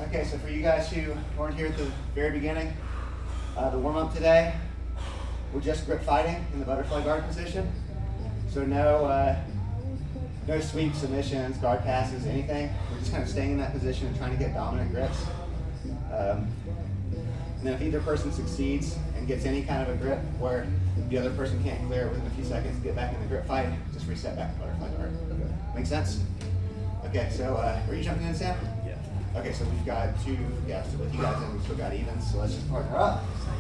Okay, so for you guys who weren't here at the very beginning, the warm-up today, we're just grip fighting in the butterfly guard position. So no sweep, submissions, guard passes, anything. We're just kind of staying in that position and trying to get dominant grips. And then if either person succeeds and gets any kind of a grip where the other person can't clear it within a few seconds to get back in the grip fight, just reset back to butterfly guard. Okay. Make sense? Okay, so are you jumping in, Sam? Yeah. Okay, so we've got so with you guys in, we've still got evens, so let's just partner up. Sorry.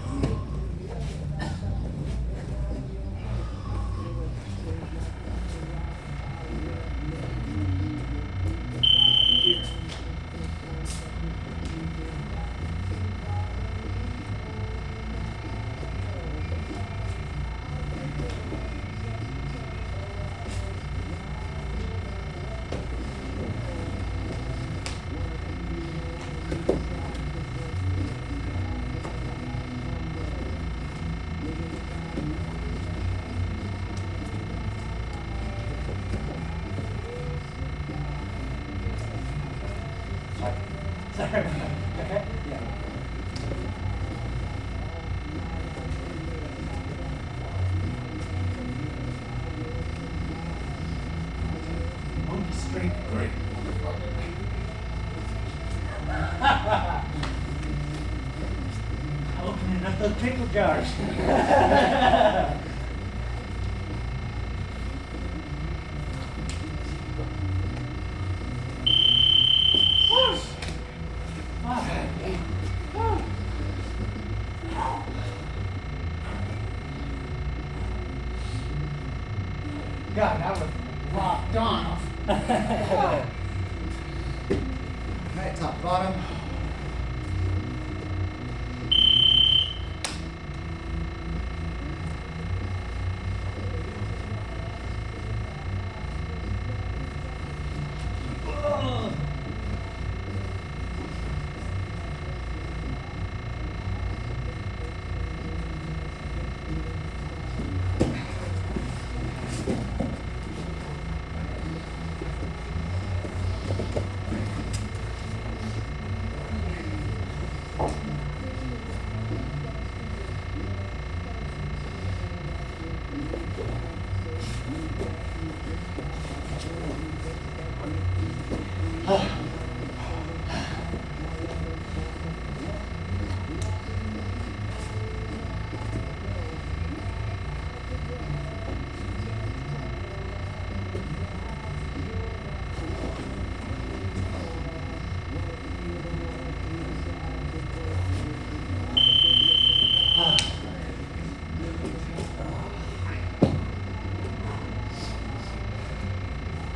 Okay? Yeah. On the straight. Great. Opening up those pickle jars. God, that was locked on. Alright, top, bottom.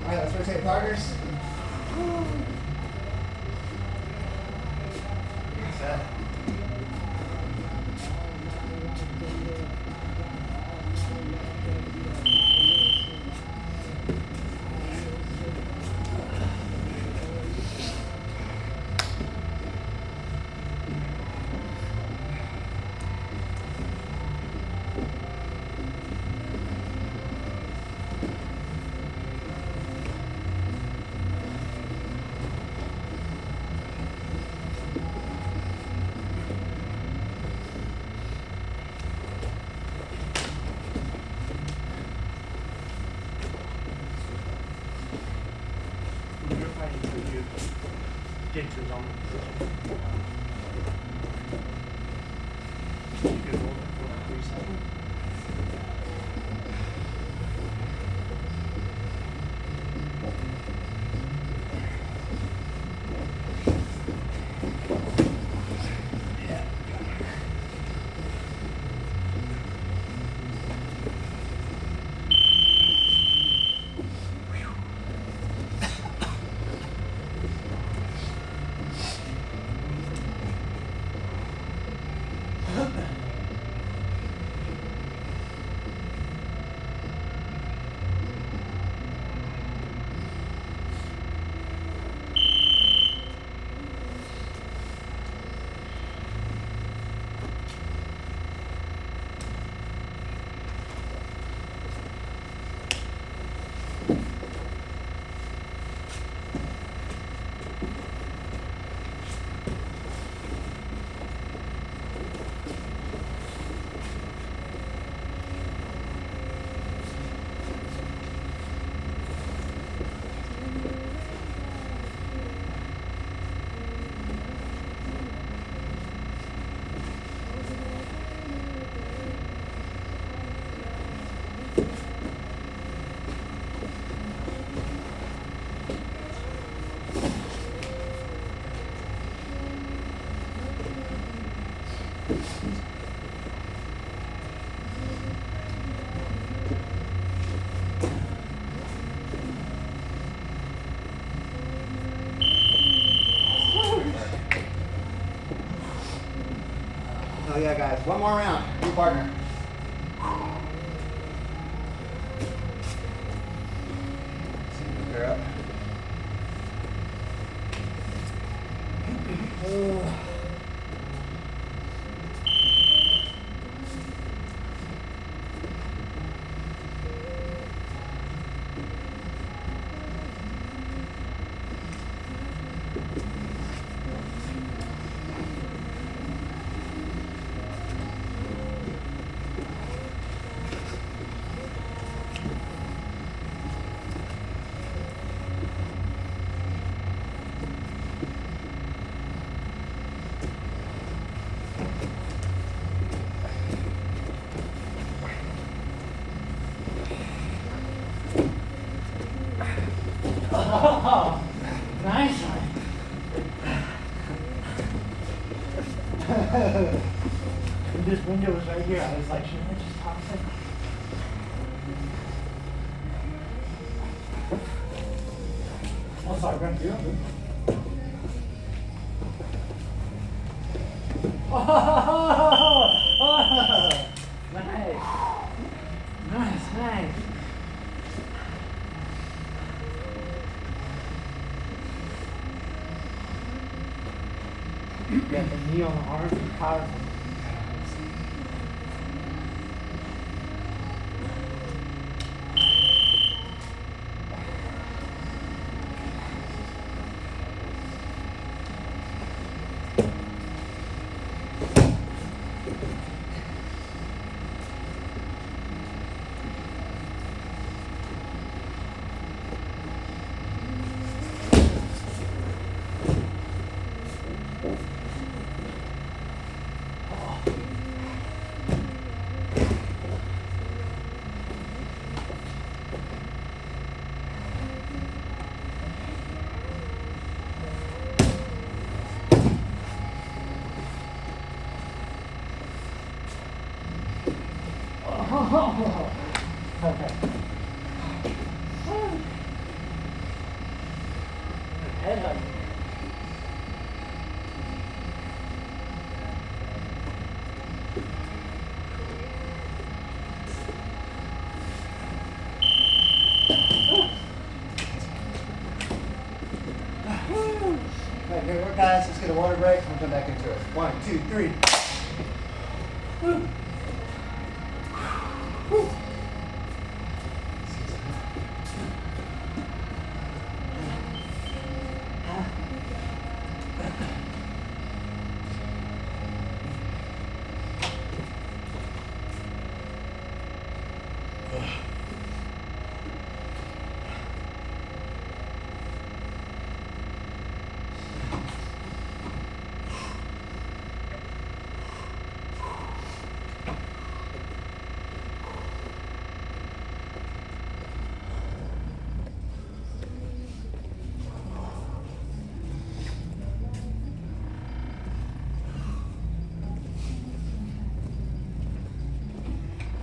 Alright, let's rotate partners. Set. You're fighting until you get to the dominant position. You can hold it for 3 seconds. Oh yeah, guys. One more round. New partner. Clear up. Oh, nice one. And this window was right here. I was like, should I just toss it? Oh, sorry, Brent. You? Oh, nice. Nice. Yeah, the knee on the arm is powerful. Okay. Head hug. Okay, good work, guys. Let's get a water break. We'll come back into it. 1, 2, 3. Woo. Woo.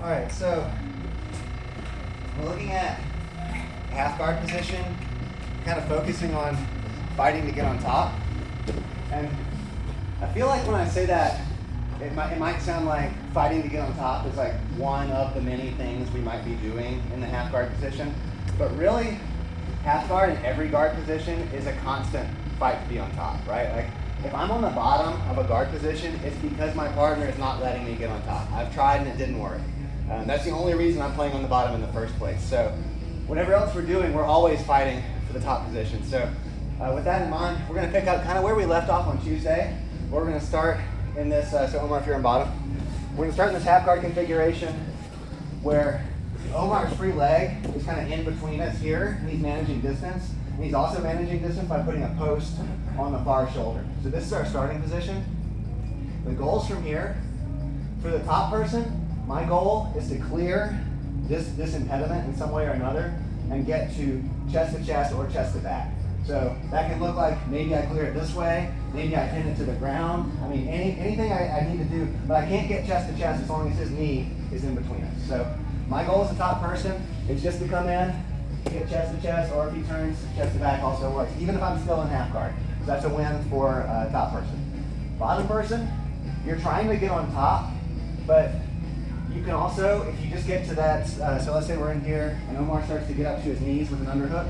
All right, so we're looking at half guard position, kind of focusing on fighting to get on top. And I feel like when I say that, it might sound like fighting to get on top is like one of the many things we might be doing in the half guard position. But really, half guard in every guard position is a constant fight to be on top, right? Like if I'm on the bottom of a guard position, it's because my partner is not letting me get on top. I've tried and it didn't work. That's the only reason I'm playing on the bottom in the first place. So whatever else we're doing, we're always fighting for the top position. So with that in mind, we're going to pick up kind of where we left off on Tuesday. We're going to start in this, so Omar, if you're on bottom, we're going to start in this half guard configuration where Omar's free leg is kind of in between us here, and he's managing distance. And he's also managing distance by putting a post on the far shoulder. So this is our starting position. The goals from here, for the top person, my goal is to clear this impediment in some way or another and get to chest or chest to back. So that can look like maybe I clear it this way, maybe I pin it to the ground. I mean, anything I need to do, but I can't get chest to chest as long as his knee is in between us. So my goal as a top person is just to come in, get chest to chest, or if he turns chest to back also works, even if I'm still in half guard. So that's a win for top person. Bottom person, you're trying to get on top, but you can also, if you just get to that, so let's say we're in here, and Omar starts to get up to his knees with an underhook,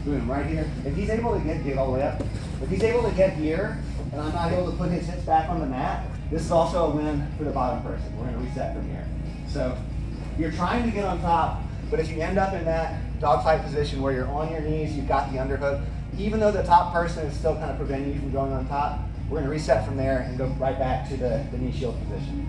boom, right here. If he's able to get all the way up, if he's able to get here, and I'm not able to put his hips back on the mat, this is also a win for the bottom person. We're gonna reset from here. So you're trying to get on top, but if you end up in that dogfight position where you're on your knees, you've got the underhook, even though the top person is still kind of preventing you from going on top, we're gonna reset from there and go right back to the knee shield position.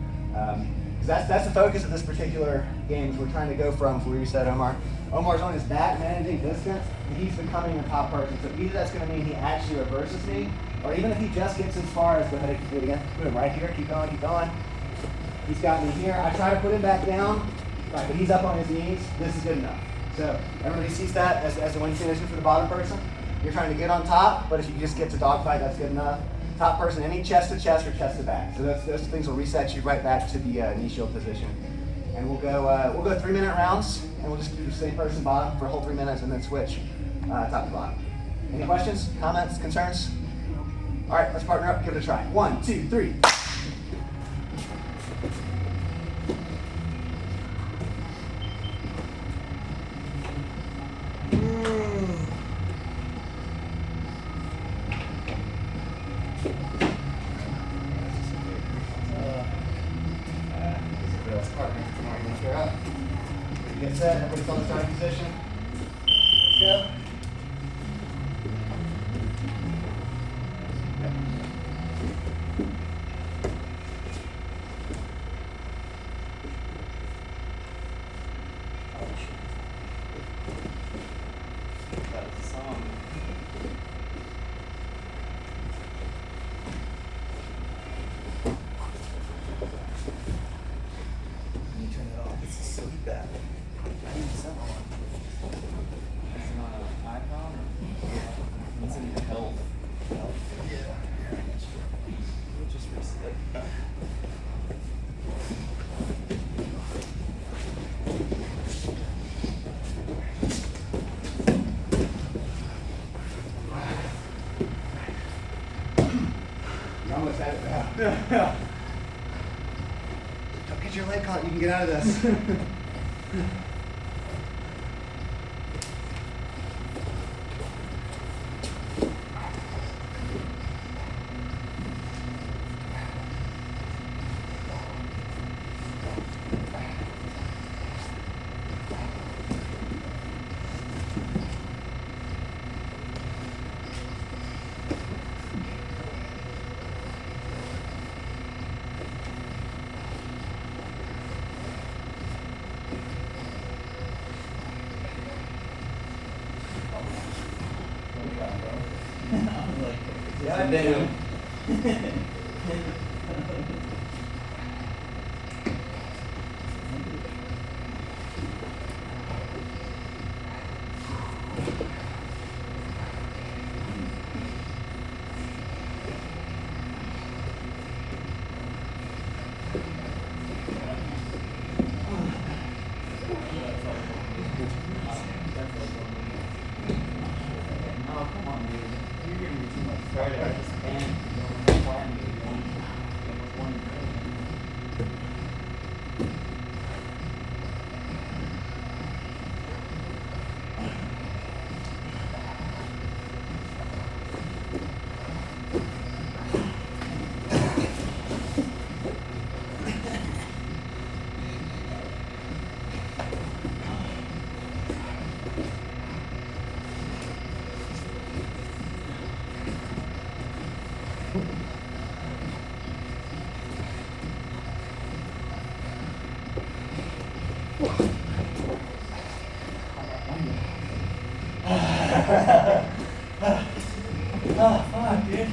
That's the focus of this particular game. We're trying to go from, if we reset Omar, Omar's on his back managing distance, and he's becoming the top person. So either that's going to mean he actually reverses me, or even if he just gets as far as, go ahead and do it again, put him right here, keep going, keep going. He's got me here. I try to put him back down, right, but he's up on his knees. This is good enough. So everybody sees that as a win condition for the bottom person. You're trying to get on top, but if you just get to dogfight, that's good enough. Top person, any chest to chest or chest to back. So those things will reset you right back to the knee shield position. And we'll go 3-minute rounds, and we'll just do the same person bottom for a whole 3 minutes, and then switch top to bottom. Any questions, comments, concerns? All right, let's partner up, give it a try. 1, 2, 3. Get set, everybody's on the starting position. Let's go. That was a song. Can you turn it off? This is so bad. I need someone. It's not an iPhone or it's in your health. Yeah. We'll just reset. You almost had it now. Don't get your leg caught, you can get out of this. Yeah, I do. Oh, come on, dude. You're giving me too much credit. I just can't. Oh, fuck, dude.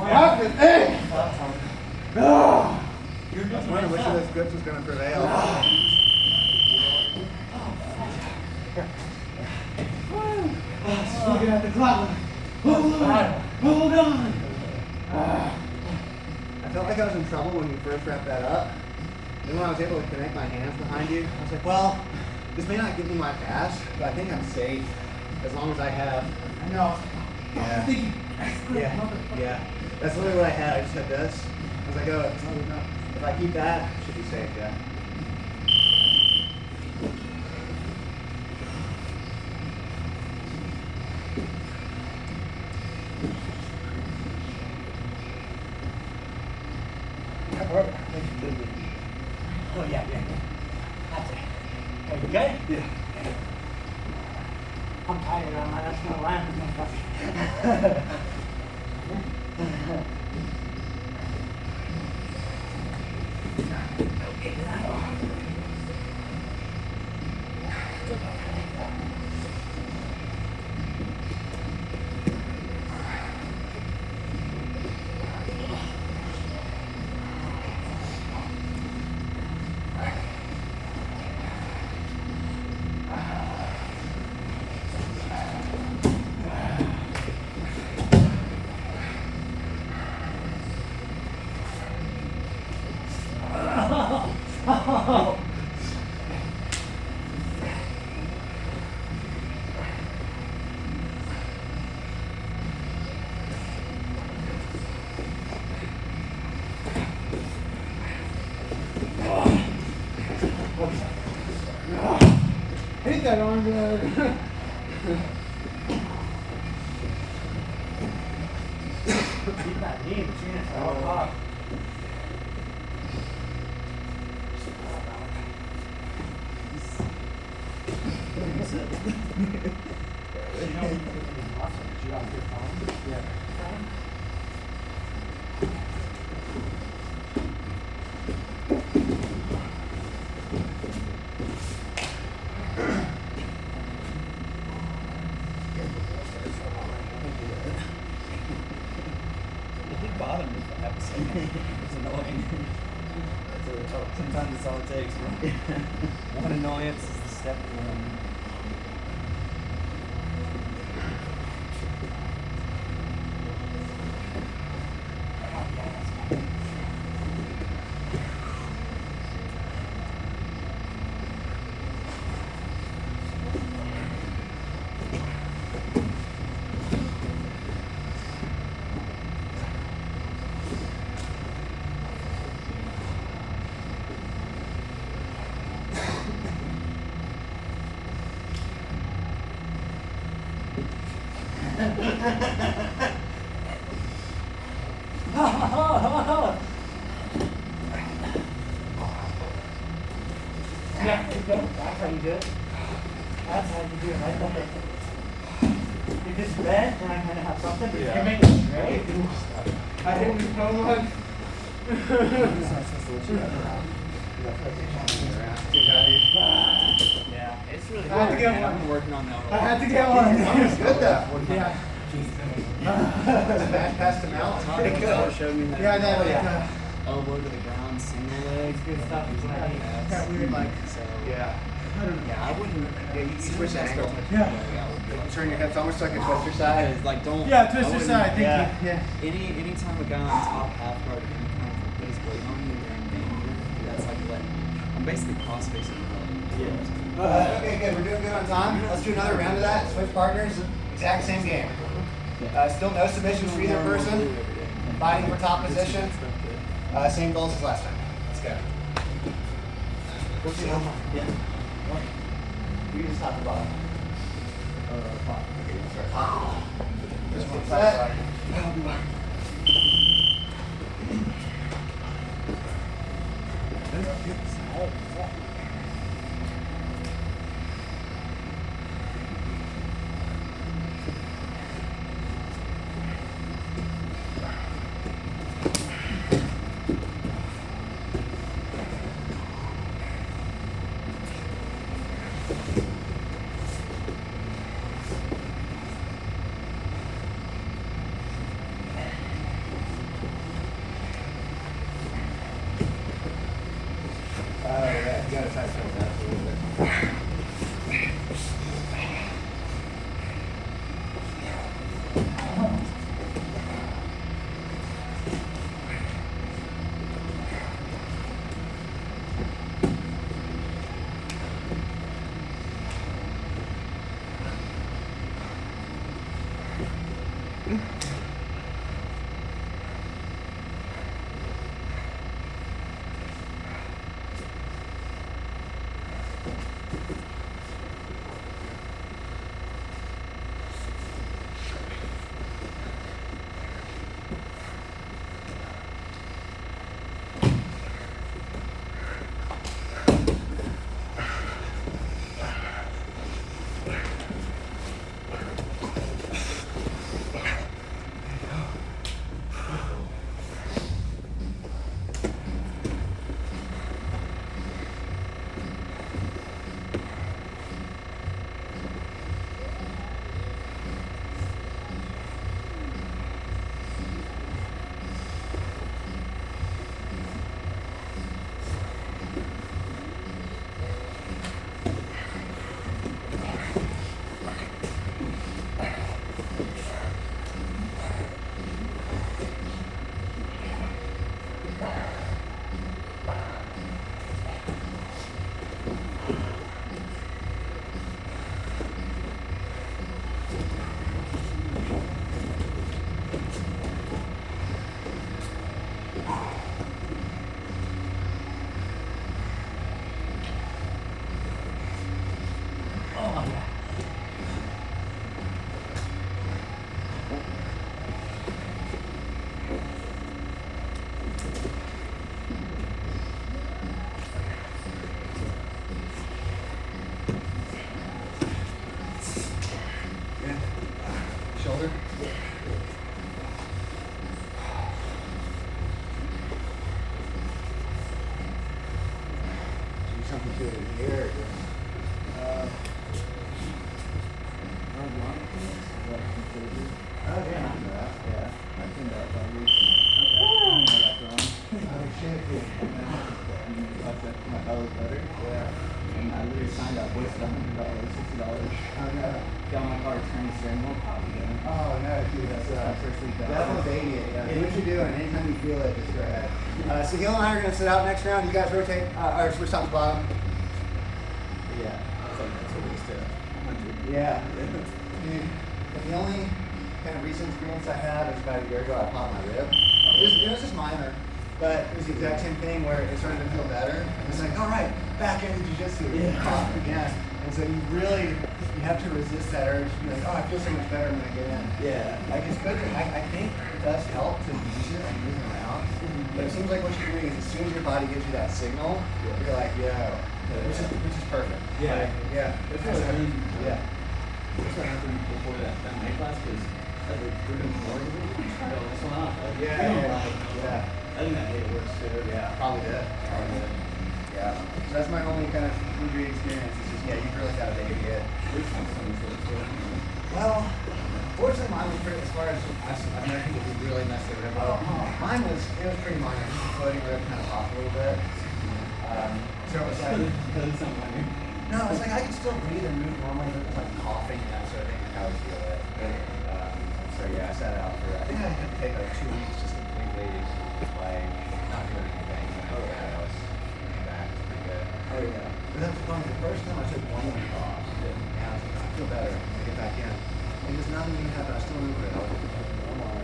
Fuck the thing! You're I was wondering which of those grips was going to prevail. Looking at the clock. Hold on. I felt like I was in trouble when you first wrapped that up. Then when I was able to connect my hands behind you, I was like, well, this may not give me my pass, but I think I'm safe as long as I have. I know. Yeah. I think Yeah. That's literally what I had. I just had this. I was like, oh, it's not enough. If I keep that, it should be safe, yeah. Oh, yeah. That's it. Are you good? Yeah. I'm tired. That's gonna land. Hate that arm, man. Keep that knee between us at all costs. You don't put any muscle. You got your phone? Yeah. It hit bottom if I have to say. It's annoying. Sometimes it's all it takes, right? One annoyance is the step one. Yeah, there you go. That's how you do it. That's how you do it right there. If it's red, then I'm gonna have something. But if you make it straight, I hate this so much. Yeah, it's really I had to hard. get Man. one. I've been working on that. I had to get one. That was good though. yeah. Smash past him out. Pretty good. Showed me that. Yeah, that like, elbow to the ground, single leg. It's good stuff. It's what I need. that weird like. So Yeah. yeah, I wouldn't. Yeah, you switch that angle. Yeah. I would be like, Turn your hips almost like a twister side. like don't. Yeah, I twist your wouldn't- side. Thank Yeah. you. Yeah. Anytime a guy on top half guard any kind of put his weight on you, you're in danger. That's like what I'm basically cross facing the belly. Okay, good. We're doing good on time. Let's do another round of that. Switch partners. Exact same game. Still no submissions for either person. Fighting for top position. Same goals as last time. Let's go. Yeah. You just top the bottom. Okay, start top. This one set. Yeah. in here. Oh, yeah. Yeah. I cleaned that by you. Oh, shit, dude. My fellows better. Yeah. And I literally signed up, wasted $100, $60. Oh, no. Got my car returned to steering wheel. Oh, no, dude. That's my first week back. definitely baby it. Yeah. Do what you're doing. Anytime you feel it, just go ahead. So Gil and I are going to sit out next round. You guys rotate, or switch top to bottom. Yeah. I was like, that's at least 100. Yeah. Dude, the only kind of recent experience I had is about a year ago. I popped my rib. It was just minor, but it was the exact same thing where it started to feel better. It's like, all right, back into jiu-jitsu. Yeah. Pop again. And so you have to resist that urge to be like, oh, I feel so much better when I get in. Yeah. Like it's good. I think it does help to use it and move it around. But it seems like what you're doing is as soon as your body gives you that signal, you're like, yo, which is perfect. Yeah. Like, yeah. That's what I mean. Yeah. That's what happened before that night class, because we're doing more. Try all this one out. Yeah. I think that made it worse too. Yeah, probably did. Yeah. So that's my only kind of injury experience. It's just, you've really got to baby it. Well, fortunately mine was pretty, as far as I've known people who really messed their rib up. Mine was pretty minor. The floating rib kind of popped a little bit. So it was like, no, it's like I could still breathe and move normally, but it was like coughing and that sort of thing. I would feel it. So yeah, I sat out for, I think I had to take like 2 weeks just completely, like, not doing anything. Oh yeah, I was back, it's pretty good. Oh yeah. But that's funny, the first time I took 1 week off, and I was like, I feel better when I get back in. And just nothing even happened, I still remember it. I was like, oh my.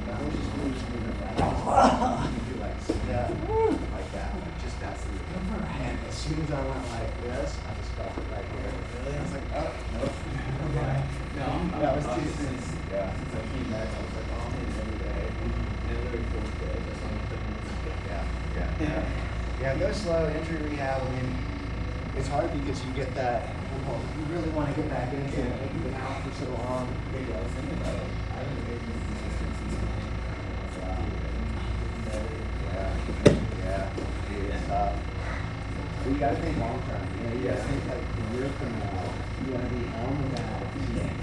That was just really moving back. You do like, like that. Just that's the and as soon as I went like this, I just felt it right here. Really? I was like, oh, nope. No, That was too soon. Yeah. Since I came back, I was like, oh, I'm hitting every day. And literally 4th day, that's when I took Yeah. Yeah, go slow, injury rehab. I mean, it's hard because you get that, you really want to get back into it. You've been out for so long. Maybe I was thinking about it. I haven't really been consistent since Yeah. Dude, it's tough. But you gotta think long term. You gotta think like a year from now, you wanna be on the mat,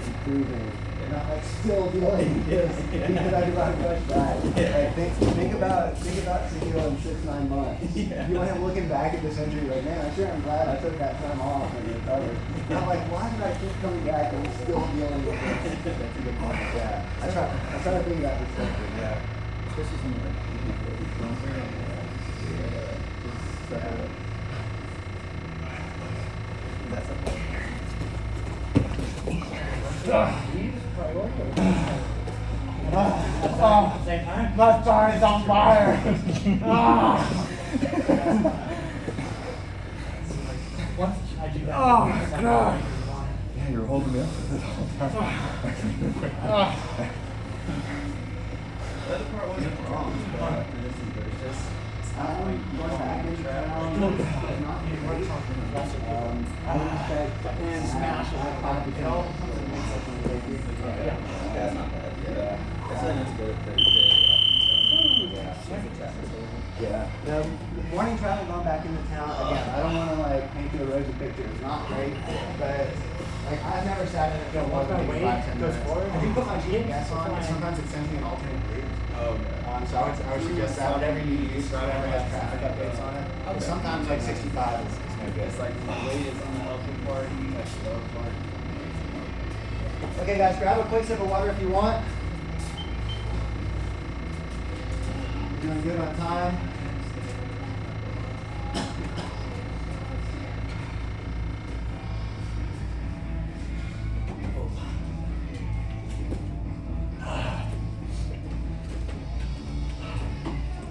improving, and not like still dealing with this because I got to push back. Like think about Samuel in 6-9 months. You want him looking back at this injury like, man, I'm sure I'm glad I took that time off and recovered. Not like, why did I keep coming back and still dealing with this? That's a good point. Yeah. I try to think about perspective. Yeah. especially some like that's okay. My spine is on fire. I do that. Oh, God. Yeah, you're holding me up for this whole time. The other part wasn't wrong, but there's just Going back into town, not I would expect and smash it like because that's not bad. Yeah. That's why it's good at Thursday. Yeah. The morning travel going back into town, again, I don't want to like paint you a rosy picture. It's not great, but like I've never sat in it for more than maybe 5-10 minutes. I do put my GPS on, and sometimes it sends me an alternate route. Oh, yeah. So I would suggest that whatever you use, whatever has traffic updates on it. Okay. Sometimes like 65 is no good. It's like the weight is on the helping part, like slow part. Okay guys, grab a quick sip of water if you want. You're doing good on time.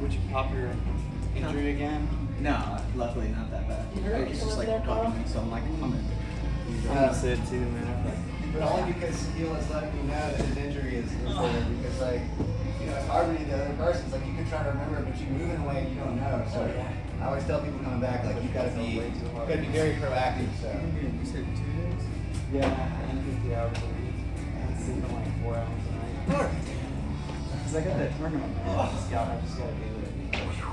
Would you pop your injury again? No, luckily not that bad. It's just like bugging me, so I'm like, I'm in. Said too, man. But only because Heel is letting me know that his injury is there. Because like, you know, it's hard to read the other person. It's like you can try to remember, but you move in a way you don't know. So I always tell people coming back, like you gotta be very proactive. So You said 2 days? yeah. And 50 hours a week. And sleeping like 4 hours a night. Because I got that tournament. Scout, I just gotta do it.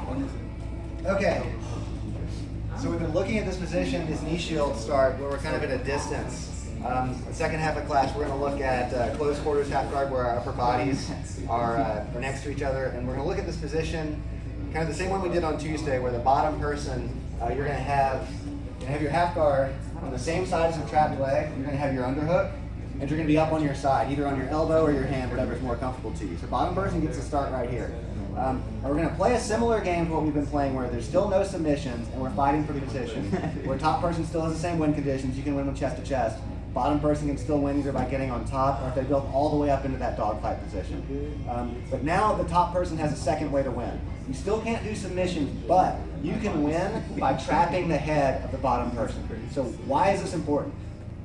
When is it? Okay. So we've been looking at this position, this knee shield start, where we're kind of at a distance. The second half of class, we're going to look at close quarters half guard, where our upper bodies are next to each other, and we're going to look at this position, kind of the same one we did on Tuesday, where the bottom person, you're going to have your half guard on the same side as the trapped leg. You're going to have your underhook, and you're going to be up on your side, either on your elbow or your hand, whatever's more comfortable to you. So bottom person gets to start right here. And we're going to play a similar game to what we've been playing, where there's still no submissions, and we're fighting for position. Where top person still has the same win conditions. You can win with chest to chest. Bottom person can still win either by getting on top or if they build all the way up into that dogfight position. But now the top person has a second way to win. You still can't do submissions, but you can win by trapping the head of the bottom person. So why is this important?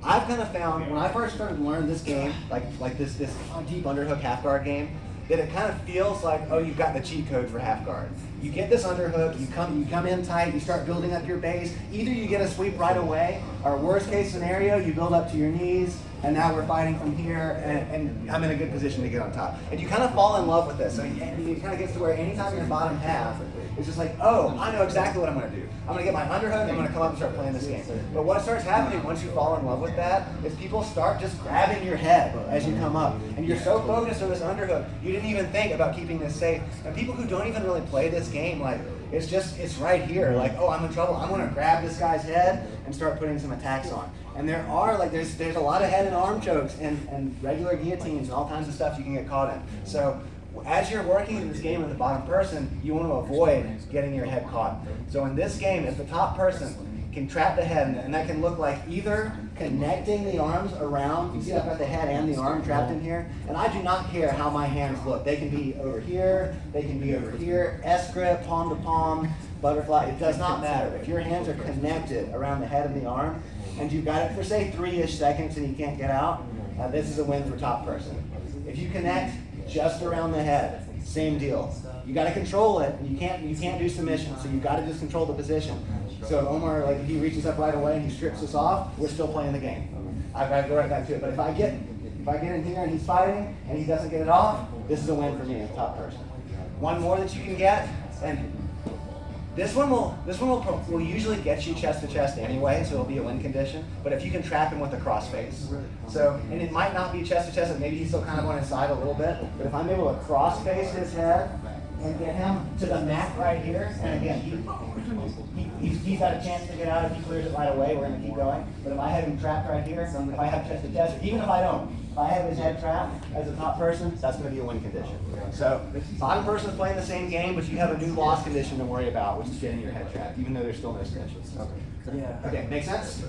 I've kind of found, when I first started to learn this game, like this deep underhook half guard game, that it kind of feels like, oh, you've got the cheat code for half guard. You get this underhook, you come in tight, you start building up your base. Either you get a sweep right away, or worst case scenario, you build up to your knees, and now we're fighting from here, and I'm in a good position to get on top. And you kind of fall in love with this. So it kind of gets to where anytime you're in bottom half, it's just like, oh, I know exactly what I'm going to do. I'm going to get my underhook, I'm going to come up and start playing this game. But what starts happening once you fall in love with that is people start just grabbing your head as you come up. And you're so focused on this underhook, you didn't even think about keeping this safe. And people who don't even really play this game, like, it's right here. Like, oh, I'm in trouble. I'm going to grab this guy's head and start putting some attacks on. And there are, like, there's a lot of head and arm chokes and regular guillotines and all kinds of stuff you can get caught in. So as you're working in this game with the bottom person, you want to avoid getting your head caught. So in this game, if the top person can trap the head, and that can look like either connecting the arms around, you see I've got the head and the arm trapped in here, and I do not care how my hands look. They can be over here, they can be over here, S-grip, palm to palm, butterfly, it does not matter. If your hands are connected around the head and the arm, and you've got it for say 3-ish seconds and you can't get out, this is a win for top person. If you connect just around the head, same deal. You got to control it, and you can't do submission, so you've got to just control the position. So if Omar, like, if he reaches up right away and he strips us off, we're still playing the game. I've got to go right back to it. But if I get in here and he's fighting and he doesn't get it off, this is a win for me as top person. One more that you can get, and this one will usually get you chest to chest anyway, so it'll be a win condition. But if you can trap him with a cross face, so, and it might not be chest to chest, and maybe he's still kind of on his side a little bit. But if I'm able to cross face his head and get him to the mat right here, and again, he's got a chance to get out if he clears it right away. We're going to keep going. But if I have him trapped right here, if I have chest to chest, even if I don't, if I have his head trapped as a top person, that's going to be a win condition. So bottom person is playing the same game, but you have a new loss condition to worry about, which is getting your head trapped, even though there's still no submissions. Okay. Yeah. Okay. Make sense?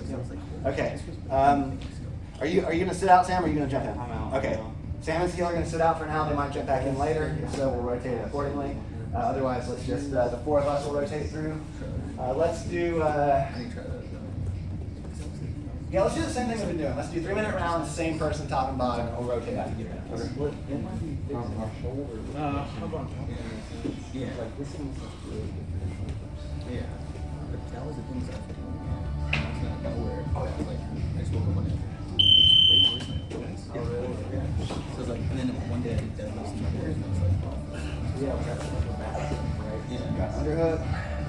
Okay. Are you going to sit out, Sam, or are you going to jump in? I'm out. Okay. Sam and Steele are going to sit out for now. They might jump back in later. If so, we'll rotate it accordingly. Otherwise, let's just, the four of us will rotate through. Let's do, let's do the same thing we've been doing. Let's do 3-minute rounds, same person, top and bottom, and we'll rotate after you. Okay. Yeah. Yeah. But that was the thing that I was not nowhere. Oh yeah, like I just woke up one day. It's way worse than it was. Oh really? Yeah. So it's like, and then one day I did deadlifts and I was like, oh. Yeah, that's right. Yeah. Got underhook,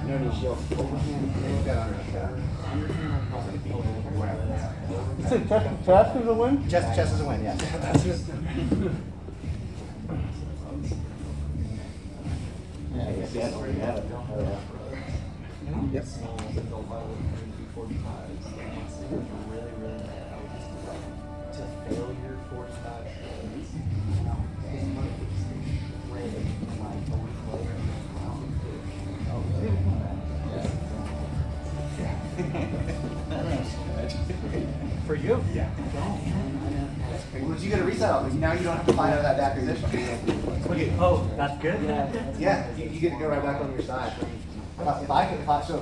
no knee shield, overhand, and got underhook. You said chest to chest is a win? Chest to chest is a win, yeah. That's just. Yeah, I guess you had already had it. Oh, yeah. Yep. To failure 45 For you? Yeah. Well, you get a reset up. Now you don't have to fight out of that back position. Oh, that's good? Yeah, you get to go right back on your side. So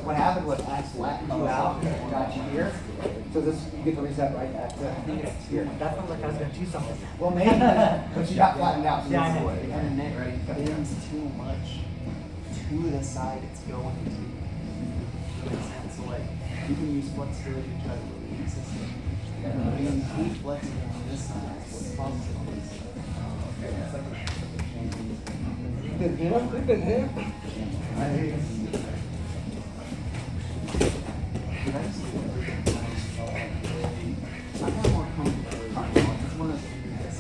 what happened was I flattened you out and got you here. So this, you get to reset right back to here. That sounds like I was going to do something. Well, maybe, but you got flattened out. So Yeah, I know. And then ready. bends too much to the side it's going to. Makes sense. So like you can use flexibility to try to release this thing. Being too flexible on this side is what's possible. Good, you know, good, yeah. I just felt like really, I got more comfortable with it. It's one of those things that's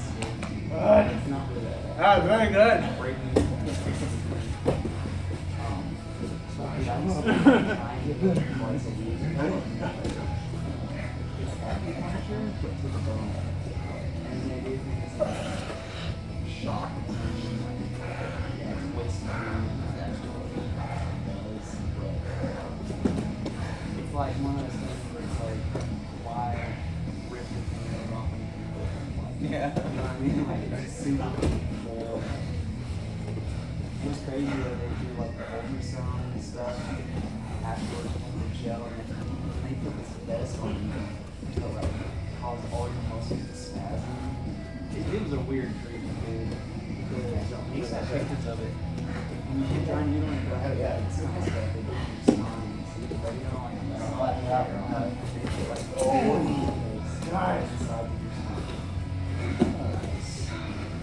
it's not really that Very good. breaking. So I was trying to get it twice a week. It's acupuncture, but to the bone. And they gave me this shock. Yeah, it's wasting time. That's what it does. But it's like one of those things where it's like, why rip your fingers off when you can put them like, you know what I mean? Like, it's super cool. It was crazy that they do like the ultrasound and stuff afterwards with the gel and they put this vest on you to like cause all your muscles to spasm. It was a weird treatment, dude. They sent pictures of it. And you get dry needle and go ahead, yeah, it's kind of stuff. They do your spine, so you can like flatten out your eye. They put like Nice. inside of your spine.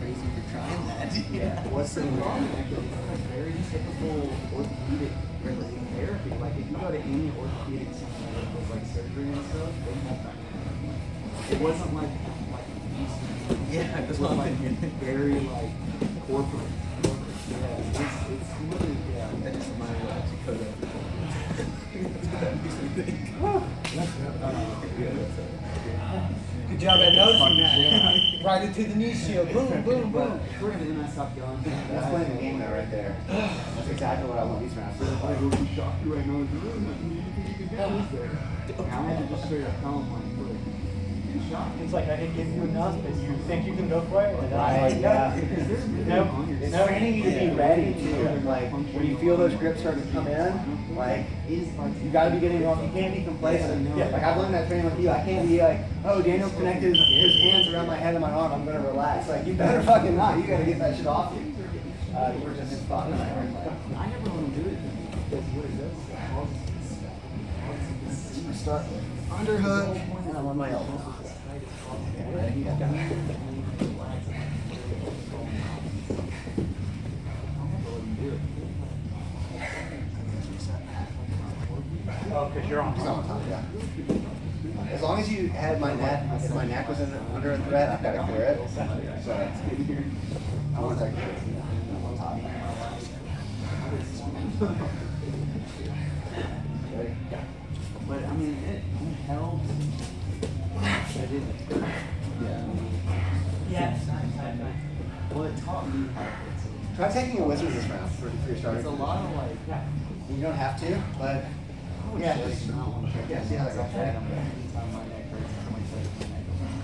Crazy you're trying that. Yeah. What's the wrong? Actually, it's like very typical orthopedic therapy. Like if you go to any orthopedic center that does like surgery and stuff, they have that. It wasn't like it used to be. Yeah, It that's was what I'm like thinking. very like corporate. Yeah, it's really yeah. That just reminds me of Dakota. That makes me think. Good job at noticing that. Right into the knee shield. Boom, boom, But boom. we're gonna end I stop going. That's playing the game though, right there. That's exactly what I want these rounds. I go to shock you right now. You think you can get this there? I want to just straight up tell them like, look, you shock. It's like I didn't give you enough, but you think you can go for it? And I was Right, like, yeah. Because there's really Nope. on your It's No, training you to be ready too. Like when you feel those grips starting to come in, like you gotta be getting off. You can't be complacent. Yeah. Like I've learned that training with you. I can't be like, oh, Daniel's connected his hands around my head and my arm. I'm gonna relax. Like you better fucking not. You gotta get that shit off you. We're just in spot. I never want to do it because what it does is it causes Start underhook and I'm on my elbow. oh, because you're on It's not top. on top, yeah. As long as you had my neck, if my neck was under a thread, I've got to clear it. So I want to take it on top. Ready? But I mean, it helps. But it, yeah. Yes. Well, it taught me how to. Try taking a wizard this round for your starter. It's a lot of like. You don't have to, but yeah, just yeah, see how that goes. Right? Anytime my neck hurts, someone says my neck hurts.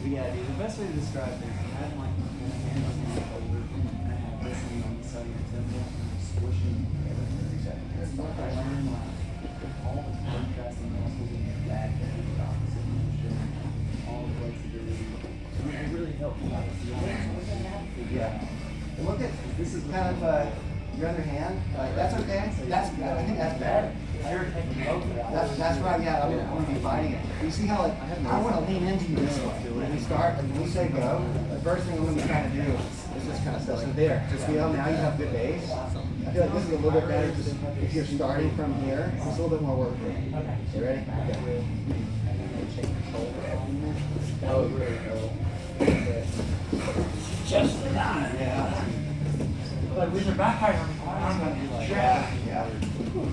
But yeah, dude, the best way to describe it is imagine like your hand is over and have this thing on the side of your temple and squishing everything. It's like I learned like all the contrasting muscles in your back that do the opposite motion, all the flexibility. I mean, it really helps me out. Yeah. And look at this is kind of your other hand. Like that's okay. That's I think that's better. You're taking both of that. That's right. Yeah, I want to be fighting it. You see how like I want to lean into you this way. When we start, and when we say go, the first thing I'm going to be trying to do is just kind of stuff. So there, just feel now you have good base. I feel like this is a little bit better if you're starting from here. It's a little bit more work. Okay. You ready? Okay. Oh, really? Just that. Yeah. Like with your backfire, I'm going to be like, Yeah.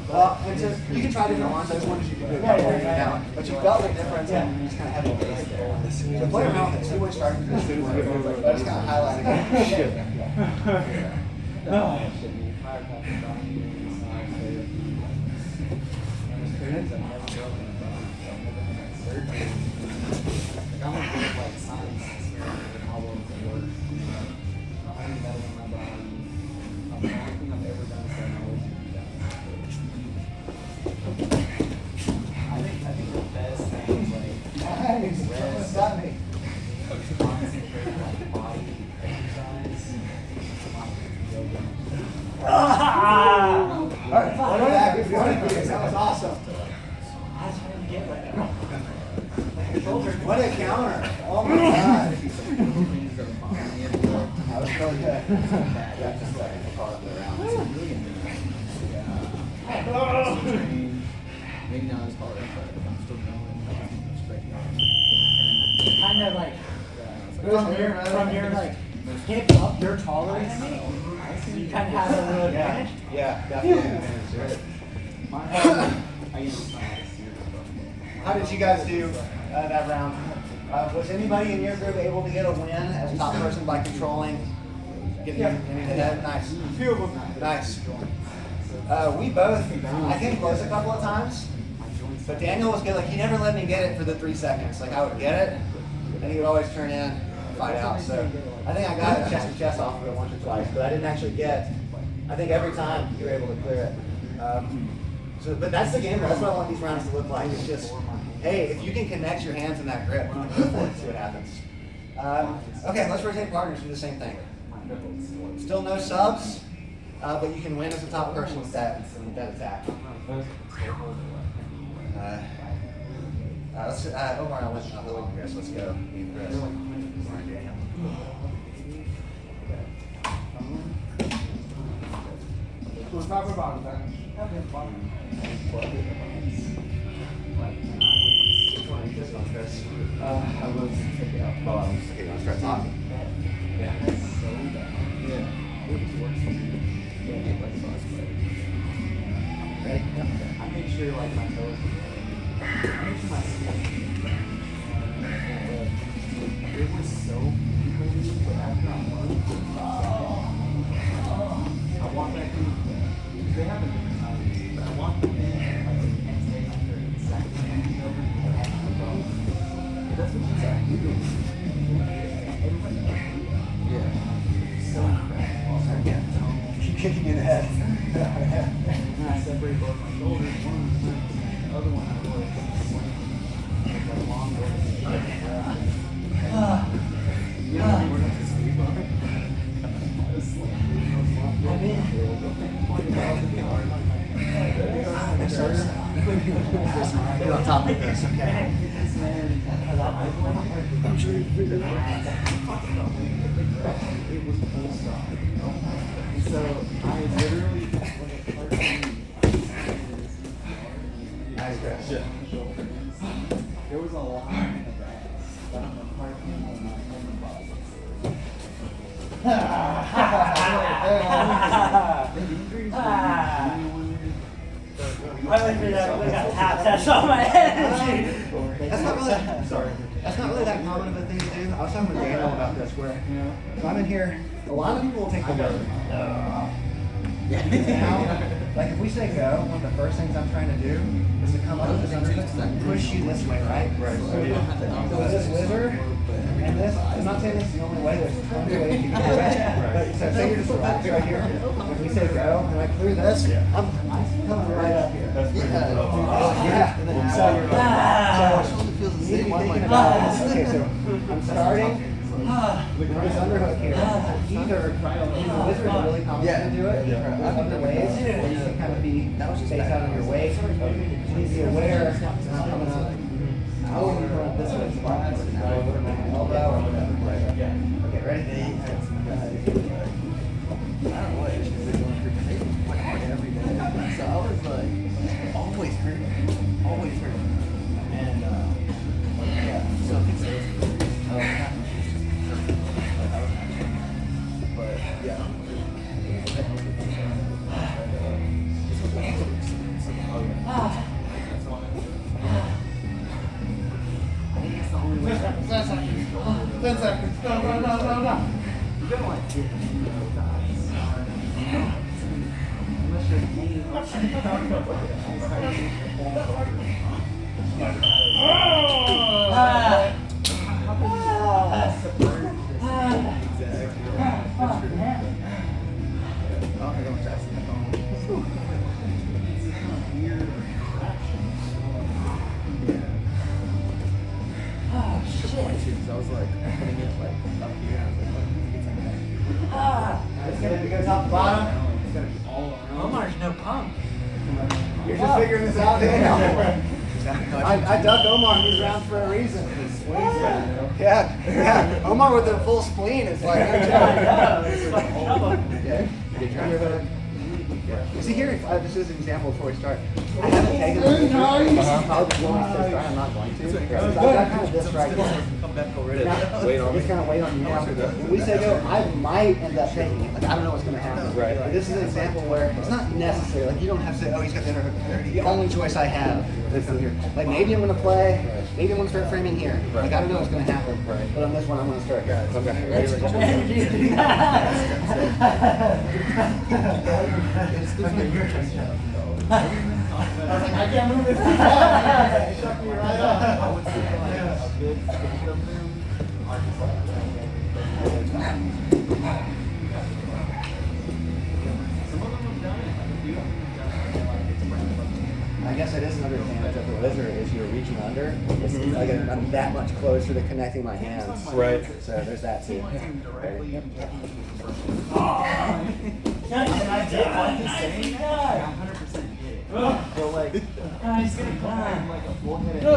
Well, and just, you can try different ones. I just wanted you to do it. Yeah. But you felt the difference and you just kind of have a base there. So play around with the two-way starting for this. I just kind of highlight it. I think the best thing is like What's that mean? concentrate like body exercise, yoga. All right, welcome back. If you want to do this, that was awesome. I was trying to get like that. What a counter. Oh my God. That was really good. Yeah, just like a part of the round. Maybe not as hard, but I'm still going. Kind of like from your like hip up, you're taller than me. So you kind of have a little advantage. Yeah, definitely. How did you guys do that round? Was anybody in your group able to get a win as top person by controlling, getting the head? Nice. Nice. We both, I came close a couple of times, but Daniel was good. Like, he never let me get it for the 3 seconds. Like, I would get it, and he would always turn in and fight out. So I think I got a chest to chest off of it once or twice, but I didn't actually get. I think every time you were able to clear it. But that's the game. That's what I want these rounds to look like. It's just, hey, if you can connect your hands in that grip, go for it, see what happens. Okay, let's rotate partners, do the same thing. Still no subs, but you can win as a top person with that attack. Omar, I went to Chris. Let's go. Me and Chris. Omar and Daniel. Top or bottom? Which one? This one, Chris. I was taking out bottom. Okay, you want to start talking? Yeah. Yeah. It was worse than get like sauce, but Ready? I make sure like my toes. I make sure my it was so easy, but after I won, I want that to they have a different time, but I want them in like the next day after exactly over the actual ball. That's what she's like. Everybody yeah. So incredible. Yeah. Keep kicking in the head. And I separate both my shoulders. One was the other one I was like a long way. You know, we're not to sleep on it. I was sleeping. Get on top of this, okay? I'm sure you figured it out. It was full stop. And so I literally Nice, Chris. Yeah. There was a lot of that. But I'm a parking on my I like that I got tap that's on my head. That's not really, sorry. That's not really that common of a thing to do. I was talking with Daniel about this where if I'm in here, a lot of people will take the word. Now, like if we say go, one of the first things I'm trying to do is to come up with this underhook and push you this way, right? So this whizzer and this, I'm not saying this is the only way, there's plenty of ways you can do it. But so say you're just relaxed right here, when we say go, and I clear this, I'm coming right up here. Yeah. So you need to be thinking about this. Okay, so I'm starting with this underhook here. Either the whizzer is a really common way to do it, or other ways where you can kind of be based out on your weight. You need to be aware that I'm coming up. I wouldn't come up this way, so I'm going to go over my elbow or whatever. Okay, ready? I don't know what issues they're going through, but they went hard every day. So I was like, always hurting. And, yeah, so it's but, yeah. I think it's the only way. 10 seconds. No. You don't like to unless you're hanging I was like putting it like up here. I was like, It's going to go top to bottom. it's gonna be all around. Omar's no punk. You're just figuring this out, Daniel. I duck Omar in these rounds for a reason. Yeah. Omar with a full spleen is like, I know, it's like trouble. okay. See here, this is an example before we start. I haven't taken the picture. Probably when we start, I'm not going to. I've got kind of this right here. Come back already. Wait on me. Just kind of wait on you now. When we say go, I might end up taking it. Like, I don't know what's going to happen. Right. But this is an example where it's not necessary. Like, you don't have to say, oh, he's got the underhook. The only choice I have is from here. Like, maybe I'm going to play. Maybe I'm going to start framing here. Like, I don't know what's going to happen. But on this one, I'm going to start here. Okay. I was like, I can't move this. Shut me right up. I would say like a good state of them are just like some of them have done it, like a few of them have done it, like it's brand new. I guess that is another advantage of the lizard is you're reaching under. It's like I'm that much closer to connecting my hands. Right. So there's that too. Directly into the I did want to say that. 100% get it. So like, Guys, get it done. like a full-headed That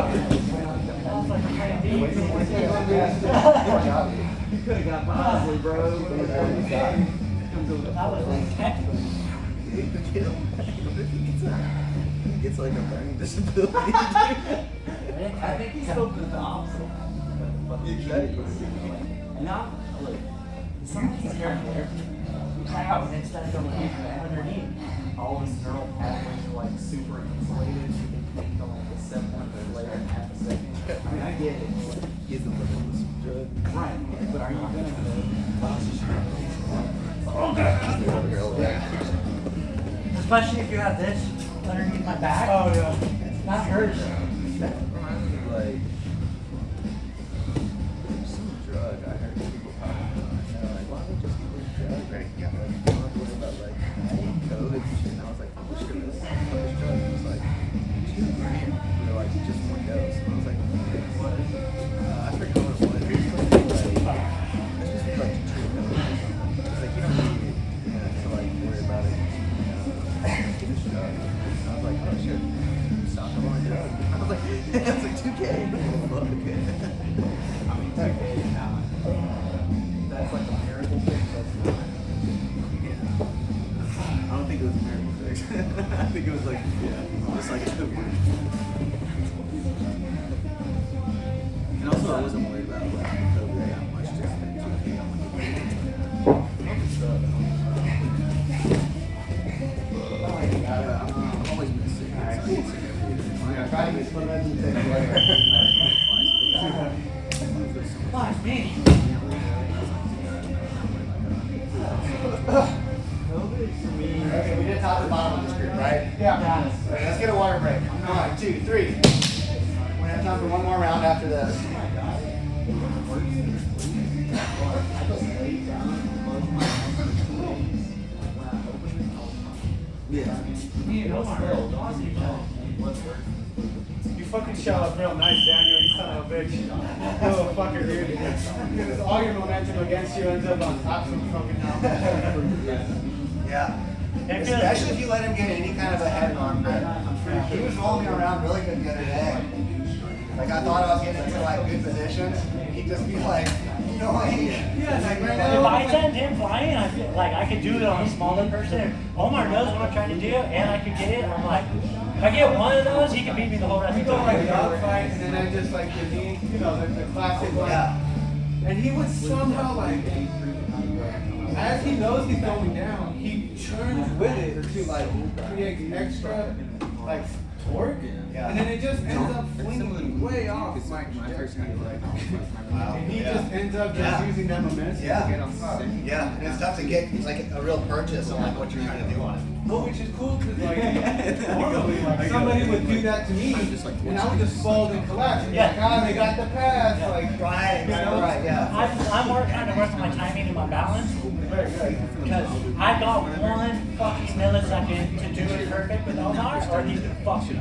was like a kind of You could have got Bosley, bro. That was like It's like a learning disability. I think he's hoping the opposite. Exactly. And now, look, some of these characters, out instead of going underneath. all his neural pathways are like super insulated. You can make them like a 700 layer in half a second. I mean, I get it. He's the limitless drug. Right. But are you gonna Especially if you have this underneath my back. Oh yeah. That hurts. That reminds me of like some drug I heard people talking about. And they're like, why don't we just get this drug right now? Like, you don't have to worry about like COVID and shit. And I was like, how much should this drug? It was like $2 grand. They're like, just one dose. And I was like, okay, what? I forget what it was. It's just like 2 doses. It's like you don't need it to like worry about it. Get this drug. And I was like, oh shit. Stop the wrong drug. I was like, it's like 2K. Fuck. I mean, 2K is not. That's like a miracle fix. That's not. I don't think it was a miracle fix. I think it was like, just like a and also I wasn't worried about like COVID that much, just that 2K. I've always been sick. I get sick every year. Try to get some of those and take Fuck me. Okay, we did top and bottom of this group, right? Yeah. Okay, let's get a water break. 1, 2, 3. We're gonna have time for one more round after this. You fucking shut up real nice, Daniel, you son of a bitch. Little fucker, dude. Because all your momentum against you ends up on top of some fucking helmet. Yeah. Especially if you let him get any kind of a head and arm grip. He was rolling me around really good the other day. Like I thought I was getting into like good positions. He'd just be like, If I send him flying, I feel like I could do it on a smaller person. Omar knows what I'm trying to do, and I could get it. I'm like, if I get one of those, he can beat me the whole rest We of the go like time. dogfight, and then I just like the knee, you know, the classic like. Yeah. And he would somehow like, as he knows he's going down, he turns with it to like create extra like torque, Yeah. and then it just ends up flinging way off. It's like my first time like, And he just ends up just using that momentum to get on top. Yeah, and it's tough to get. It's like a real purchase on like what you're trying to do on it. Well, which is cool because like normally like somebody would do that to me, and I would just fold and collapse. And Yeah. like, ah, they got the pass. Like, Right, right, yeah. I'm more trying to work on my timing and my balance. Because I got one fucking millisecond to do it perfect with Omar, or he's gonna fuck you.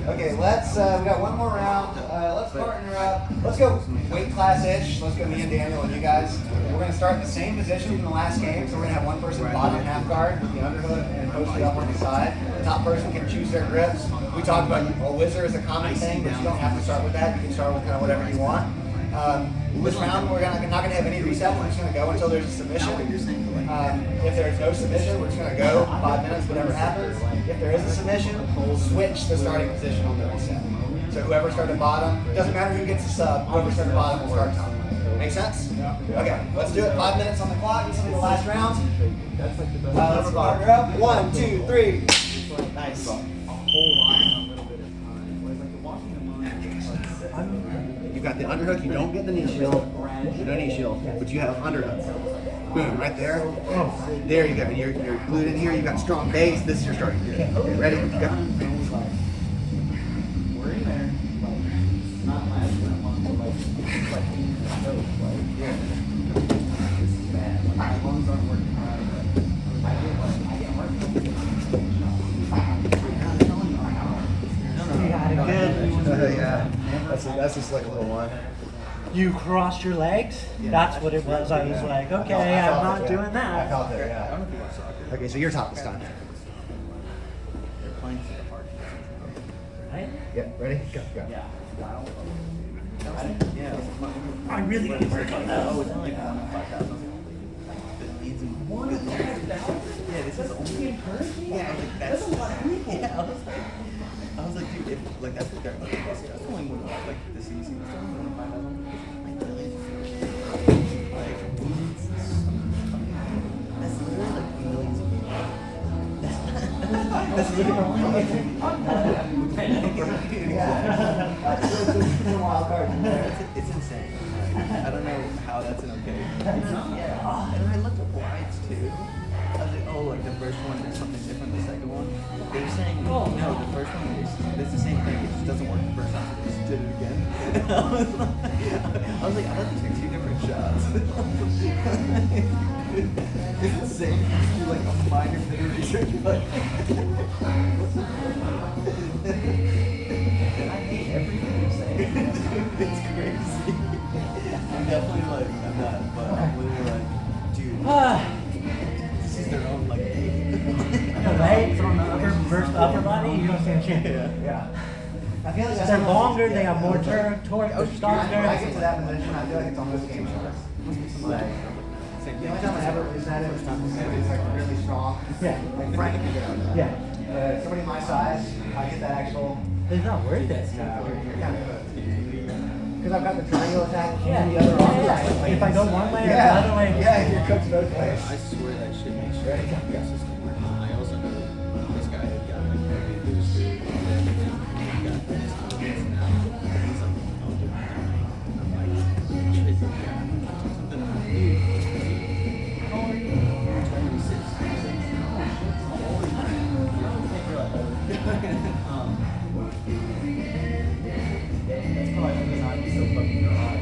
Okay, let's. We got one more round. Let's partner up. Let's go weight class-ish. Let's go me and Daniel and you guys. We're gonna start in the same position from the last game. So we're gonna have one person bottom half guard with the underhook and posted up on the side. The top person can choose their grips. We talked about a whizzer is a common thing, but you don't have to start with that. You can start with kind of whatever you want. This round, we're not going to have any reset. We're just going to go until there's a submission. If there's no submission, we're just going to go 5 minutes, whatever happens. If there is a submission, we'll switch the starting position on the reset. So whoever started bottom, doesn't matter who gets the sub, whoever started bottom will start top. Make sense? Okay, let's do it. 5 minutes on the clock. This will be the last round. Let's start. You're up. 1, 2, 3. Nice. You got the underhook. You don't get the knee shield. No knee shield, but you have underhook. Boom, right there. There you go. You're glued in here. You got strong base. This is your starting position. Okay, ready? Go. We're in there. Not last round, but like yeah. This is bad. Like my lungs aren't working hard. I get heart. You got it good. Yeah. That's just like a little one. You crossed your legs? That's what it was. I was like, okay, I'm not doing that. I felt it, I yeah. don't know if you watch soccer. Okay, so you're top this time. They're playing for the heart. Right? Yep, ready? Go. Yeah. Yeah. I really need to work on that. Oh, it's only like 5,000. It needs him. Yeah, this is only encouraging. Yeah, like that's a lot of people. Yeah, I was like, dude, if like that's what they're like, that's only one like the CDC was only 5,000. Like really, like that's literally like millions of people. That's literally it's insane. I don't know how that's an okay. Yeah. And I looked at wides too. I was like, oh, like the first one is something different than the second one. They're saying, no, the first one is it's the same thing. It just doesn't work the first time, so they just did it again. I was like, I thought these were two different shots. It's insane. You do like a minor bit of research, but I hate everything you're saying. It's crazy. I'm definitely like, I'm not, but I'm literally like, dude, this is their own like Right? From the upper versus the upper body, you don't stand a chance. Yeah. I feel like They're longer, they have more torque, When I stronger. get to that position, I feel like it's almost game shots. Like, the only time I ever lose that is when it's like really strong. Yeah. Like Frank can get out of that. Yeah. Somebody my size, I get that actual. It's not worth it. You're kind of good. Because I've got the triangle attack Yeah. and the other arm. Yeah. If I go one way or the Yeah. other way. Yeah, you're cooked both ways. I swear that shit makes sure Ready? the system works. I also know this guy had got like heavy boosted. He got this confidence now. He's like, oh, dude, I'm like, shit, yeah. Something about you. How old are you? 26. That's probably because I'm so fucking dry.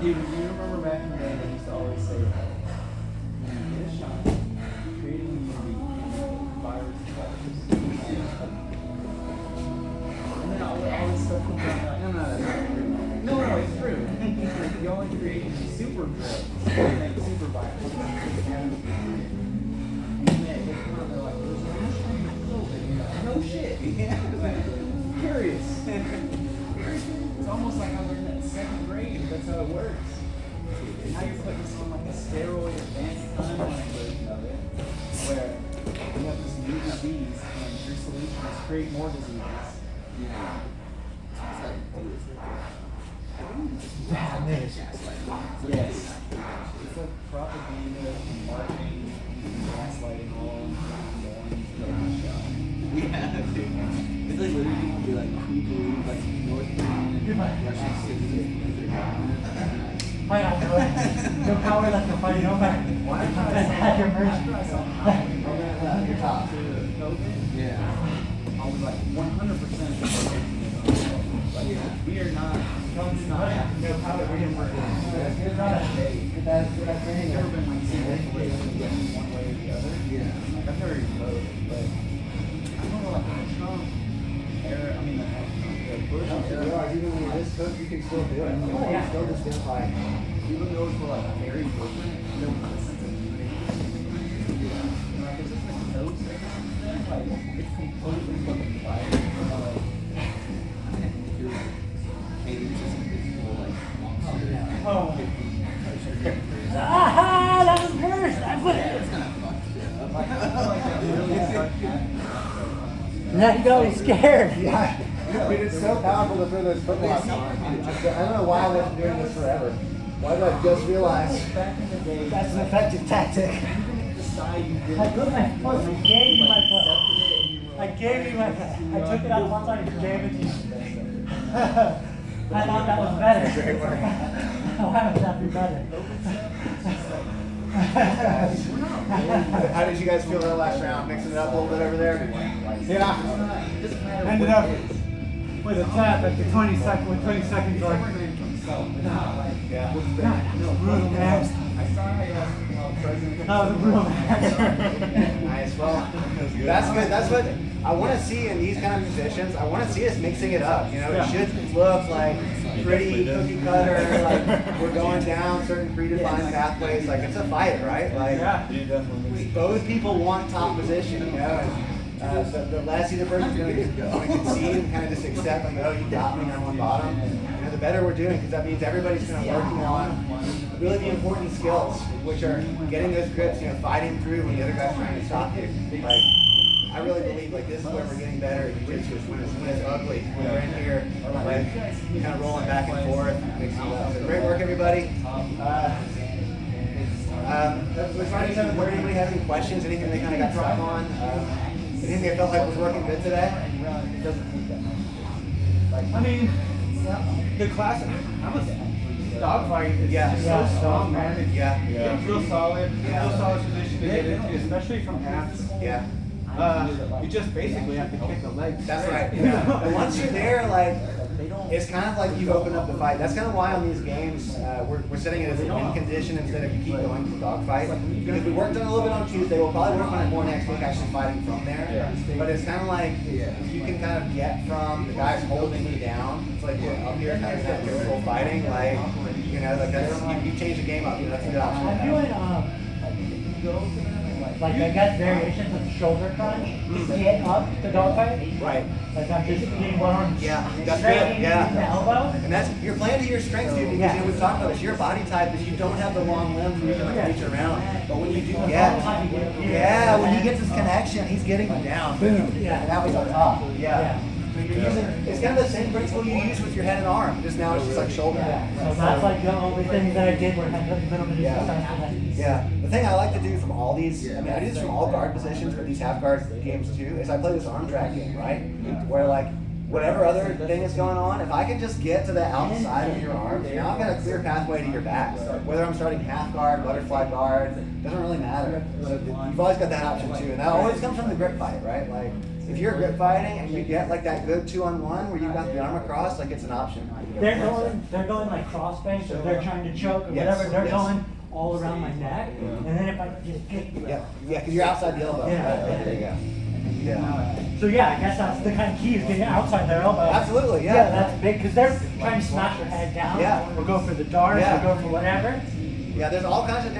Dude, you remember back in the day they used to always say that when you get a shot, creating immunity virus infections. And then all this stuff comes out like, no, it's true. You only create super drugs, like super virus. And then they come out and they're like, there's no shit. Yeah. Curious. It's almost like I learned that in second grade. That's how it works. And now you're putting this on like a steroid advanced timeline version of it, where you have this new disease and your solution is create more diseases. Yeah. Bad news. Yes. It's like propaganda, marketing, gaslighting all in one shot. Yeah, dude. It's like literally people be like, who believe like North Korean and Russian citizens because they're government. Why not? No power left to fight, no matter. Why not? Have your mercy. You're top. Yeah. I was like 100% like, we are not, guns not No powder, we didn't work. It's not a day. That's I've never been like single way one way or the other. Yeah. Like I've never even voted, but I remember like in the Trump era, I mean the Bush era, Even when you're this cooked, you can still do it. You Oh, yeah. can still just identify. even those were like very different, there was a sense of unity. And like it's just like no sense of that, like it's completely fucking fire. Like, Now you got me scared. Yeah. Dude, it's so powerful to throw those footballs. I don't know why I wasn't doing this forever. Why did I just realize? That's an effective tactic. I put my foot, I gave you my foot. I gave you my foot. I took it out once, I gave it to you. I thought that was better. Great work. Why would that be better? How did you guys feel that last round? Mixing it up a little bit over there? Yeah. Ended up with a tap at the 20 seconds left. Yeah. Brutal, man. That was a brutal match. Nice. Well, that's good. That's what I want to see in these kind of positions. I want to see us mixing it up. You know, it should look like pretty cookie cutter. Like we're going down certain predefined pathways. Like it's a fight, right? Like both people want top position. You know. And, the less either person's going to concede and kind of just accept, like, oh, you got me, I'm on bottom. You know, the better we're doing, because that means everybody's kind of working on really the important skills, which are getting those grips, you know, fighting through when the other guy's trying to stop you. Like, I really believe like this is where we're getting better at jiu-jitsu is when it's ugly. When we're in here, like kind of rolling back and forth, mixing it up. So great work, everybody. We're trying to know if anybody has any questions, anything they kind of got stuck on. Anything I felt like was working good today? I mean, the class, I'm a dogfight is just so strong, man. It's real solid, real solid position to get into, especially from halves. Yeah. You just basically have to kick the legs. That's right. Yeah. And once you're there, like, it's kind of like you've opened up the fight. That's kind of why on these games we're setting it as a win condition instead of you keep going to the dogfight. Because we worked on it a little bit on Tuesday. We'll probably work on it more next week, actually fighting from there. But it's kind of like if you can kind of get from the guys holding you down. It's like we're up here kind of that neutral fighting. Like, you know, like that's, you change the game up. You know, that's a good option. I'm doing like I guess variations of shoulder crunch to get up the dogfight. Right. Like I'm just getting one arm That's straight good. Yeah. in the elbow. And that's you're playing to your strengths, dude. Because you know, we've talked about this. Your body type is you don't have the long limbs where you can like reach around. But when you do when you get this connection, he's getting you down. Boom. Yeah. And that was on top. Yeah. So you're using it's kind of the same principle you use with your head and arm. Just now it's just like shoulder. So that's like the only thing that I did where I had a little bit of exercise. Yeah. The thing I like to do from all these, I mean, I do this from all guard positions, but these half guard games too, is I play this arm drag game, right? Where like whatever other thing is going on, if I can just get to the outside of your arm, now I've got a clear pathway to your back. So whether I'm starting half guard, butterfly guard, doesn't really matter. So you've always got that option too, and that always comes from the grip fight, right? Like if you're grip fighting and you get like that good 2-on-1 where you've got the arm across, like it's an option. They're going like cross banks, or they're trying to choke or whatever. They're going all around my neck, and then if I just get because you're outside the elbow. There you go. Yeah. So yeah, I guess that's the kind of key is getting outside their elbow. Absolutely, yeah. Yeah, that's big because they're trying to smash their head down. Or go for the dart. Or go for whatever. Yeah, there's all kinds of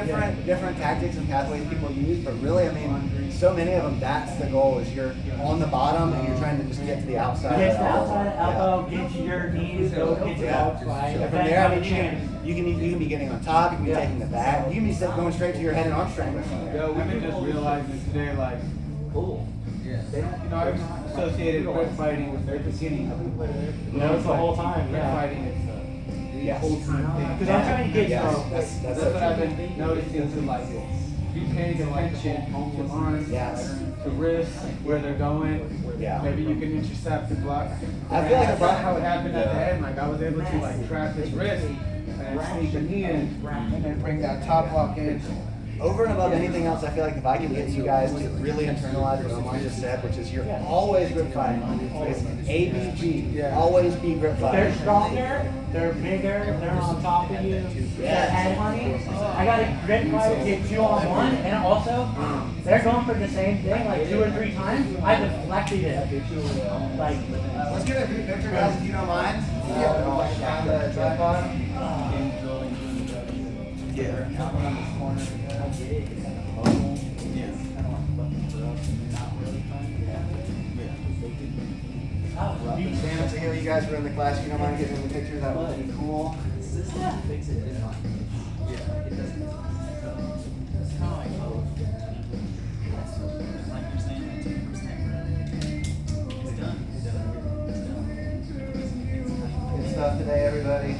different tactics and pathways people use, but really, I mean, so many of them. That's the goal: is you're on the bottom and you're trying to just get to the outside. Get to the outside elbow, get to your knees, go get to the outside. And from there, I mean, you can be getting on top, you can be taking the back, you can be going straight to your head and arm strength. Yo, we've been just realizing today, like, you know, I've associated grip fighting with the beginning of it. It's the whole time. Grip fighting is the whole time thing. Because I'm trying to get that's what I've been noticing to like be paying attention to arms, to wrists, where they're going. Yeah. Maybe you can intercept the block. I feel like that's how it happened at the end. Like I was able to like trap his wrist and sneak a knee in and then bring that top lock in. Over and above anything else, I feel like if I can get you guys to really internalize what Omar just said, which is you're always grip fighting. It's ABG. Always be grip fighting. They're stronger, they're bigger, they're on top of you, they're head hunting. I got a grip fight, get 2-on-1, and also, they're going for the same thing like 2 or 3 times. I deflected it. Like, let's get a group picture, guys, if you don't mind. On the tripod. Sam, so here you guys were in the class, if you don't mind getting in the picture, that would be cool. stuff today, everybody.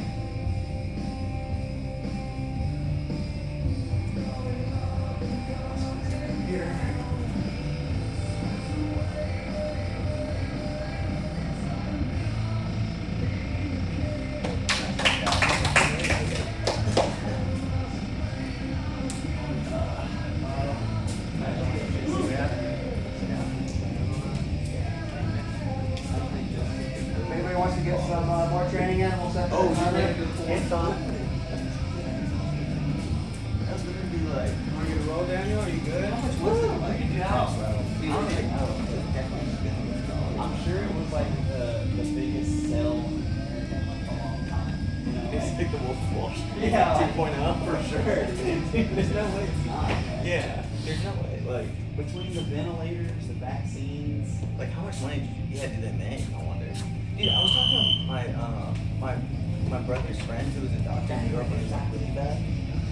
Anybody wants to get some more training in, we'll set that it's on. That's gonna be like. Want you to roll, Daniel? Are you good? How much was it? Like, I'm sure it was like the biggest sell in America in like a long time. You know, It's like, like the Wolf of Wall Street. Yeah. 2.0 for sure. there's no way it's not. Yeah, there's no way. Like, Between the ventilators, the vaccines. like how much money did they make? I wonder. Dude, I was talking to my brother's friend who was a doctor in New York when he was like really bad.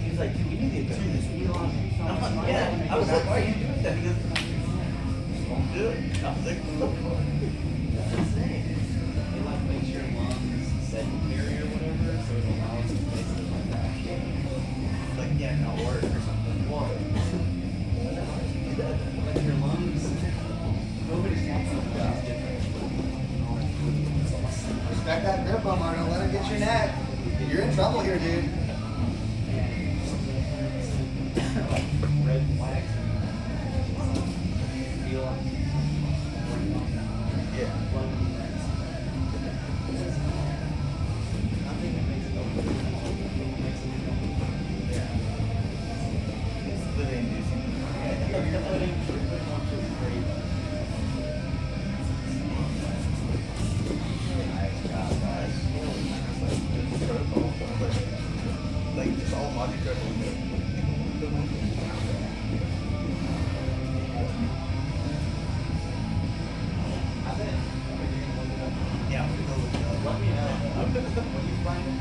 He was like, dude, we need to go to this Elon. I'm like, yeah. I was like, why are you doing that? He goes, just don't do it. I was like, what the fuck? That's insane. They like make your lungs sedentary or whatever, so it allows you to basically like that. Like, yeah, not work or something. What? Like your lungs, nobody's wants to do different. Respect that grip, Omar. Don't let him get your neck. You're in trouble here, dude. Red flags and feel like Yeah. I think it makes it over. Yeah. It's literally inducing. You're putting on to a great. Nice job, guys. Protocol, like it's all logic Yeah, I'm gonna go look it up. Let me know when you find it.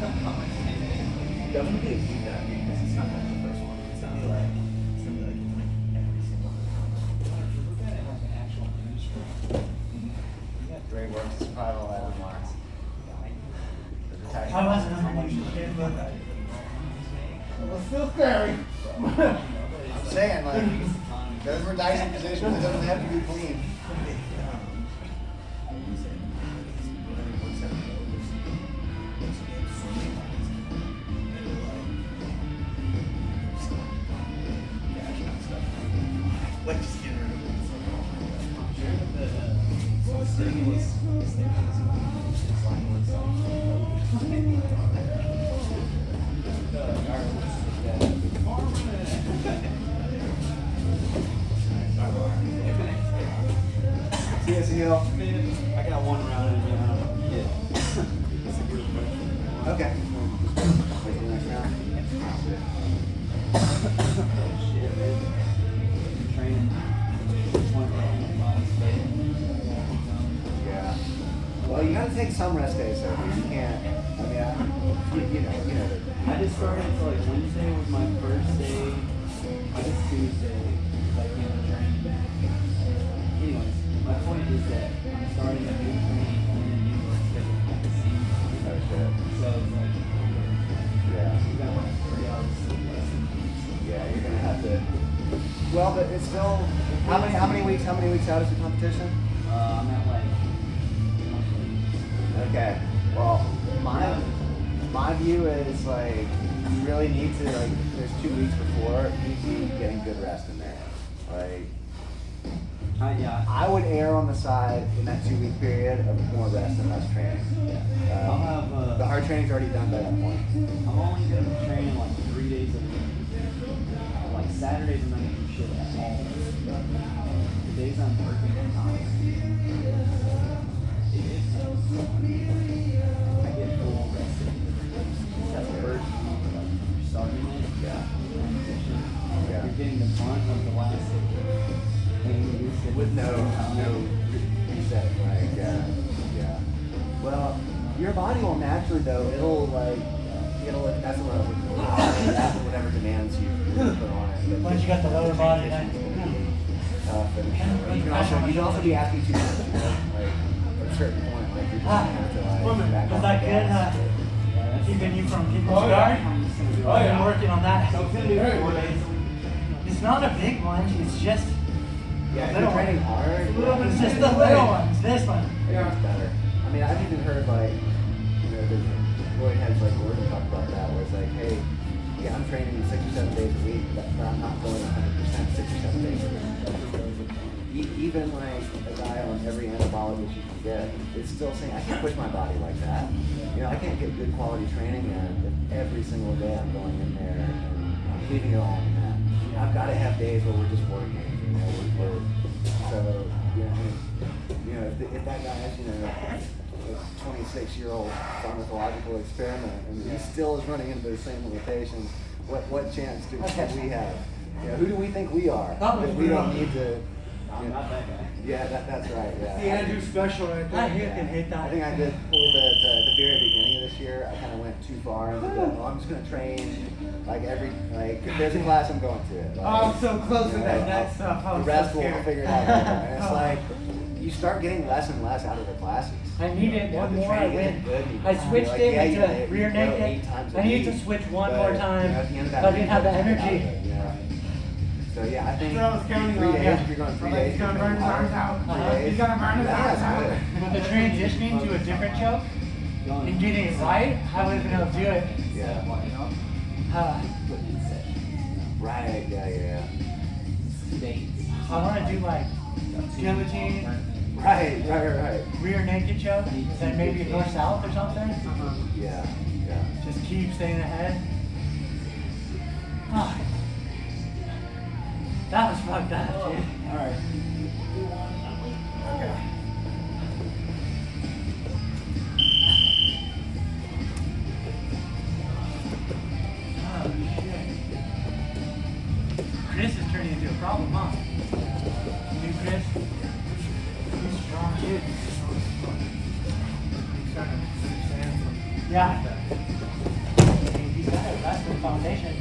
Definitely a deep dive because it's not like the first one. It's gonna be like every single one. Look at it like an actual industry. You got Great work. Survival at Mars. I wasn't on the shit, but Well, still scary. I'm saying, like, those were dicey positions. It doesn't have to be clean. Like just getting rid of it. I'm sure that the stimulus is like See you, Seal. I got one round in me. Okay. Wait till the next round. Shit, man. Training. Yeah. Well, you gotta take some rest days, though. You can't. I mean, you know. I just started, so like Wednesday was my first day. I guess Tuesday, like training. Anyways, my point is that I'm starting a new training and a new work schedule at the same time. Oh shit. So it's like, Yeah. you got like 3 hours sleep less than Yeah, you're gonna have to. Well, but it's still. How many weeks out is the competition? I'm at like, Okay. Well, my view is like you really need to like. There's 2 weeks before you need to be getting good rest in there. Like yeah. I would err on the side in that 2-week period of more rest and less training. I'll have The hard training's already done by that point. I'm only gonna be training like 3 days a week. Like Saturdays I'm not gonna do shit at all. The days I'm working I'm not. I get full rested. That's the first week, like you're starting it. Yeah. Transition. Yeah. You're getting the brunt of the last thing you used to With no reset. Like yeah. Well, your body will naturally though. It'll that's what after whatever demands you put on it. Once you got the lower body, then Tough, and you can also be asking too much. You know? Like at a certain point, like you're just gonna have to like back Was off that the good? gas. Keeping you from kicking Oh, the yeah. guard? Oh, I've been yeah. working on that. So it's gonna be 4 days. It's not a big one, it's just Yeah, if little you're training one. hard, A little bit It's of just the little ones, this one. Yeah. it's better. I mean, I've even heard like, you know, the Roy heads like Gordon talk about that, where it's like, hey, yeah, I'm training 6 or 7 days a week, but I'm not going 100% 6 or 7 days a week. Even like a guy on every anabolic that you can get, it's still saying I can't push my body like that. You know, I can't get good quality training in if every single day I'm going in there and I'm leaving it all on the mat. I've got to have days where we're just working. You know, so you know, if that guy's, you know, a 26-year-old pharmacological experiment and he still is running into those same limitations, what chance do we have? You know, who do we think we are? That we don't need to. I'm not that guy. Yeah, that's right. Yeah. The Andrew special right there. I can hit that. I think I did a little bit at the very beginning of this year. I kind of went too far into the, I'm just going to train like there's a class I'm going to. Like, Oh, I'm so close to you know, that next stuff. I The was rest so will scared. figure it out later. And it's like, you start getting less and less out of the classes. I needed Yeah, one the more, I training win. isn't good. You I know, switched like, it yeah, you into go rear 8 naked. times a I need to week, switch one but, more you know, time, at the end of that but I week, didn't have the you get out of energy. it, you know. So yeah, I think So I was counting 3 on, days, yeah. if you're going 3 He's days, gonna you're burn his training arms hard. out. 3 days, He's gonna burn his arms that's out. good. With the transitioning to a different choke and getting it right, I would have been able to do it. Yeah. Right, yeah. I want to do like guillotine, Right. rear naked choke, then maybe north south or something. Yeah. Just keep staying ahead. Ah. That was fucked up, dude. Alright. Okay. Oh shit. Chris is turning into a problem, huh? New Chris? He's strong, dude. Yeah. He's got a wrestling foundation.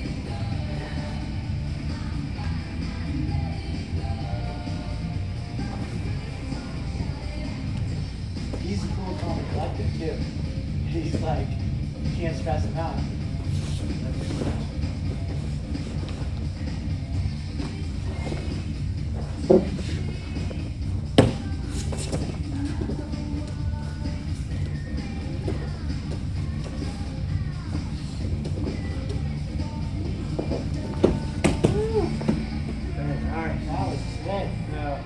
He's cool, calm, and collected too. He's like, you can't stress him out. Alright, that was sick. Yeah.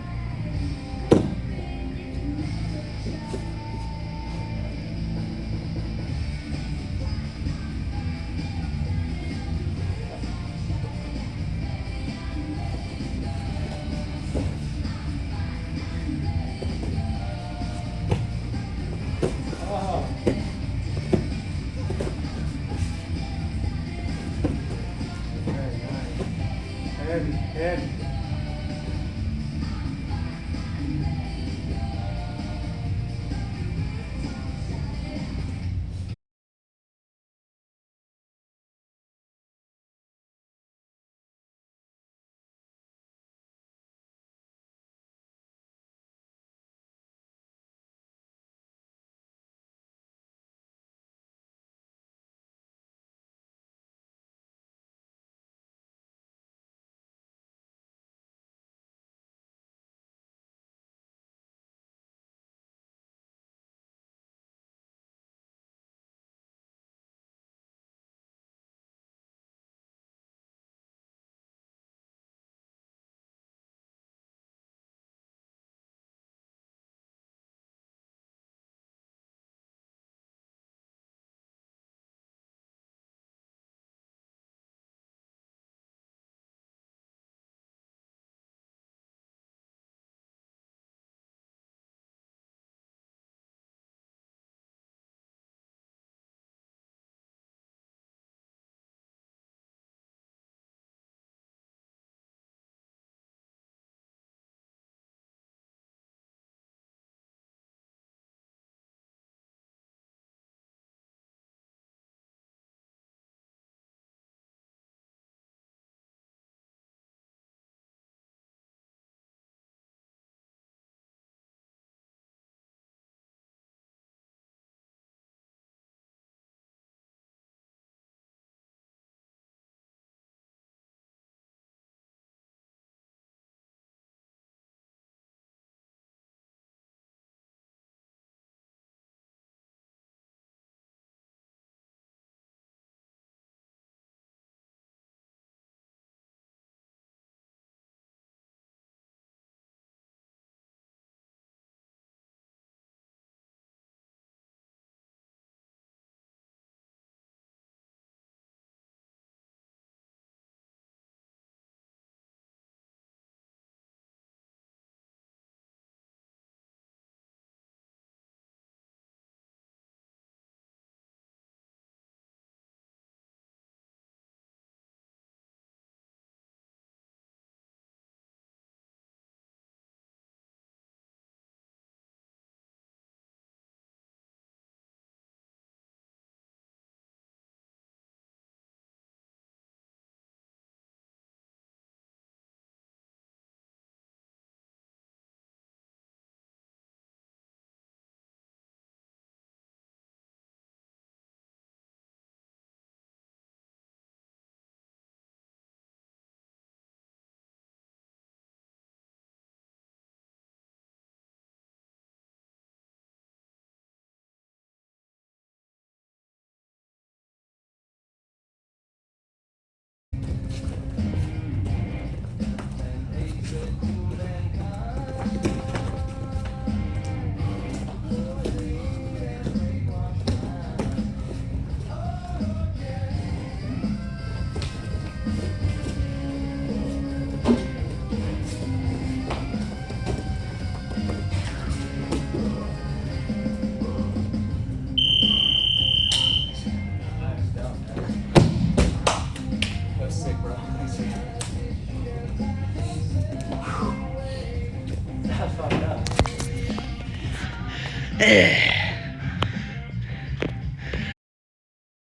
Yeah.